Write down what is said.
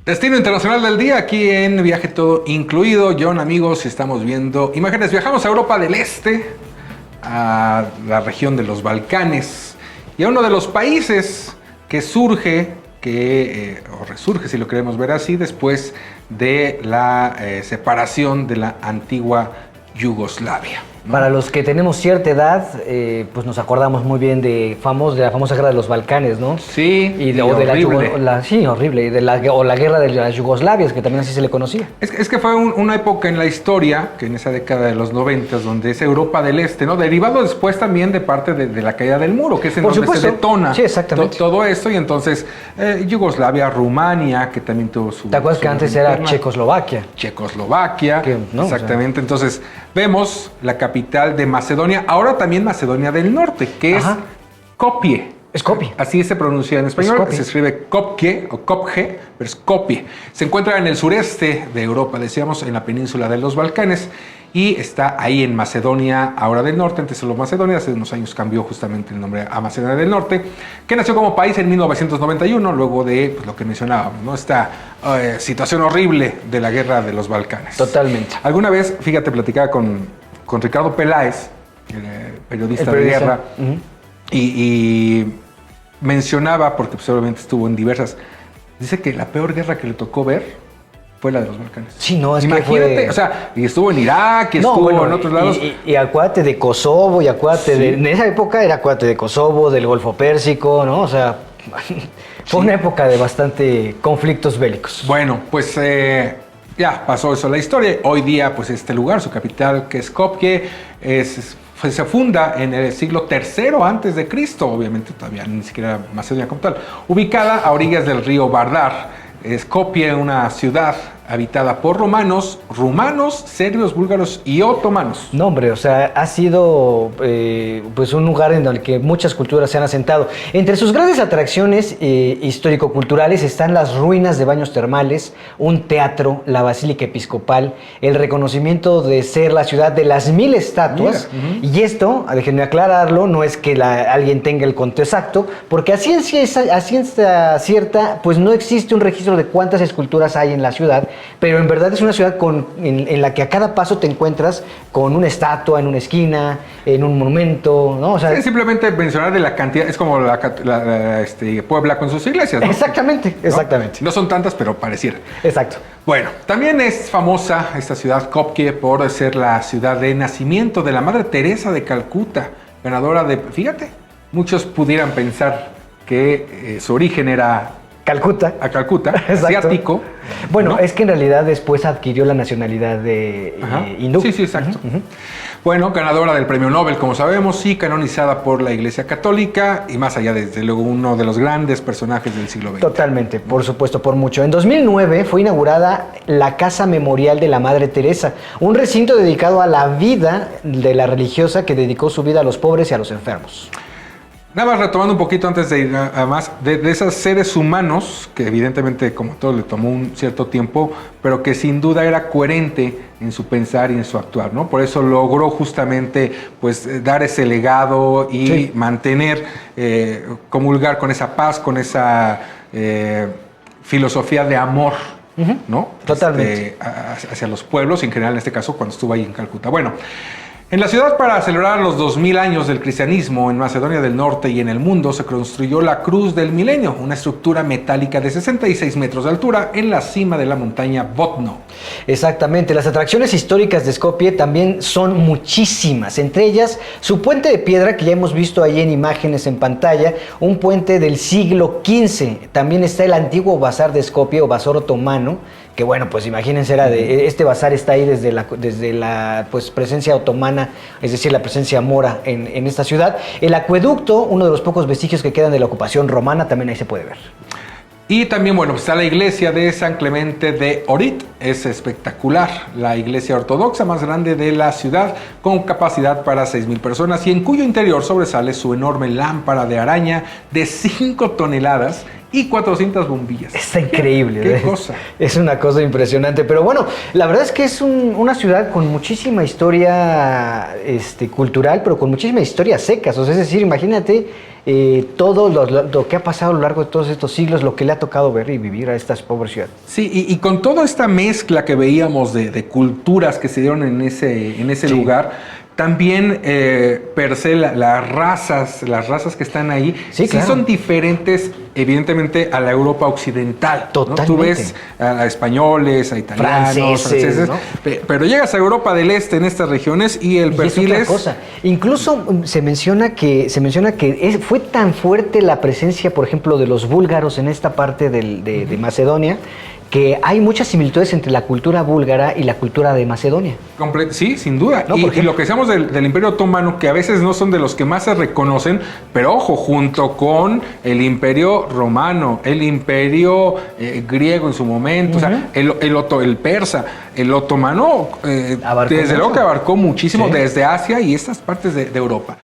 Destino internacional del día, aquí en Viaje Todo Incluido. John, amigos, estamos viendo imágenes. Viajamos a Europa del Este, a la región de los Balcanes y a uno de los países que surge, o resurge, si lo queremos ver así, después de la separación de la antigua Yugoslavia, ¿no? Para los que tenemos cierta edad, pues nos acordamos muy bien de la famosa guerra de los Balcanes, ¿no? Sí, horrible. Sí, horrible. Y la guerra de las Yugoslavias, que también así se le conocía. Es que fue una época en la historia, que en esa década de los 90, donde es Europa del Este, ¿no? Derivado después también de parte de la caída del muro, que es en Por donde supuesto. se detona Sí, exactamente. todo esto. Y entonces Yugoslavia, Rumania, que también tuvo su... ¿Te acuerdas que antes era Checoslovaquia? Checoslovaquia, ¿no? Exactamente. Entonces vemos la capital de Macedonia, ahora también Macedonia del Norte, que Ajá. es Skopje. Skopje. Así se pronuncia en español, Skopje. se escribe Skopje o Skopje, pero Skopje. Se encuentra en el sureste de Europa, decíamos, en la península de los Balcanes, y está ahí en Macedonia, ahora del Norte. Antes solo Macedonia, hace unos años cambió justamente el nombre a Macedonia del Norte, que nació como país en 1991, luego de lo que mencionábamos, ¿no? Esta situación horrible de la guerra de los Balcanes. Totalmente. Alguna vez, fíjate, platicaba con Ricardo Peláez, periodista de guerra, Uh-huh. y mencionaba, porque pues, obviamente estuvo en diversas, dice que la peor guerra que le tocó ver fue la de los Balcanes. Sí, no, es Imagínate, que fue... o sea, y estuvo en Irak, y estuvo en otros lados. Y acuérdate de Kosovo, y acuérdate Sí. en esa época era acuérdate de Kosovo, del Golfo Pérsico, ¿no? O sea, fue una época de bastante conflictos bélicos. Bueno, pues ya pasó eso la historia. Hoy día, pues este lugar, su capital, que es Skopje, se funda en el siglo III antes de Cristo, obviamente todavía ni siquiera Macedonia como tal, ubicada a orillas del río Vardar. Skopje, una ciudad habitada por romanos, serbios, búlgaros y otomanos. No, hombre, o sea, ha sido pues un lugar en el que muchas culturas se han asentado. Entre sus grandes atracciones histórico-culturales están las ruinas de baños termales, un teatro, la basílica episcopal, el reconocimiento de ser la ciudad de las 1000 estatuas. Mira, uh-huh. Y esto, déjenme aclararlo, no es que alguien tenga el conteo exacto, porque a ciencia cierta, pues no existe un registro de cuántas esculturas hay en la ciudad, pero en verdad es una ciudad en la que a cada paso te encuentras con una estatua en una esquina, en un monumento, ¿no? O sea, Sí, simplemente mencionar de la cantidad, es como Puebla con sus iglesias, ¿no? Exactamente, ¿No? exactamente. No son tantas, pero pareciera. Exacto. Bueno, también es famosa esta ciudad, Skopje, por ser la ciudad de nacimiento de la Madre Teresa de Calcuta, ganadora de, fíjate, muchos pudieran pensar que su origen era Calcuta. asiático. Bueno, ¿no? es que en realidad después adquirió la nacionalidad de hindú. Sí, exacto. Uh-huh. Bueno, ganadora del premio Nobel, como sabemos, y canonizada por la Iglesia Católica, y más allá, desde luego, uno de los grandes personajes del siglo XX. Totalmente, por supuesto, por mucho. En 2009 fue inaugurada la Casa Memorial de la Madre Teresa, un recinto dedicado a la vida de la religiosa que dedicó su vida a los pobres y a los enfermos. Nada más retomando un poquito antes de ir a más, de esos seres humanos, que evidentemente como todo le tomó un cierto tiempo, pero que sin duda era coherente en su pensar y en su actuar, ¿no? Por eso logró justamente pues dar ese legado y sí. mantener, comulgar con esa paz, con esa filosofía de amor, uh-huh. ¿no? Totalmente. Hacia los pueblos, en general en este caso cuando estuvo ahí en Calcuta. Bueno, en la ciudad, para celebrar los 2000 años del cristianismo en Macedonia del Norte y en el mundo, se construyó la Cruz del Milenio, una estructura metálica de 66 metros de altura en la cima de la montaña Botno. Exactamente, las atracciones históricas de Skopje también son muchísimas, entre ellas su puente de piedra que ya hemos visto ahí en imágenes en pantalla, un puente del siglo XV. También está el antiguo bazar de Skopje o bazar otomano, que bueno, pues imagínense, este bazar está ahí desde la pues, presencia otomana, es decir, la presencia mora en esta ciudad. El acueducto, uno de los pocos vestigios que quedan de la ocupación romana, también ahí se puede ver. Y también, bueno, está la iglesia de San Clemente de Ohrid, es espectacular, la iglesia ortodoxa más grande de la ciudad, con capacidad para 6,000 personas y en cuyo interior sobresale su enorme lámpara de araña de 5 toneladas y 400 bombillas. Está increíble. ¿Qué cosa? Es una cosa impresionante. Pero bueno, la verdad es que es una ciudad con muchísima historia cultural, pero con muchísimas historias secas. O sea, es decir, imagínate todo lo que ha pasado a lo largo de todos estos siglos, lo que le ha tocado ver y vivir a esta pobre ciudad. Sí, y con toda esta mezcla que veíamos de culturas que se dieron en ese lugar, también per se las razas que están ahí, sí, claro, son diferentes, evidentemente, a la Europa occidental. Totalmente. ¿No? Tú ves a españoles, a italianos, franceses, ¿no? Pero llegas a Europa del Este en estas regiones y el perfil es otra cosa. Incluso se menciona que fue tan fuerte la presencia, por ejemplo, de los búlgaros en esta parte de Macedonia, que hay muchas similitudes entre la cultura búlgara y la cultura de Macedonia. Sí, sin duda. ¿No? Y lo que decíamos del Imperio Otomano, que a veces no son de los que más se reconocen, pero ojo, junto con el Imperio Romano, el Imperio griego en su momento, o sea, el persa, el otomano, desde luego que abarcó muchísimo, desde Asia y estas partes de Europa.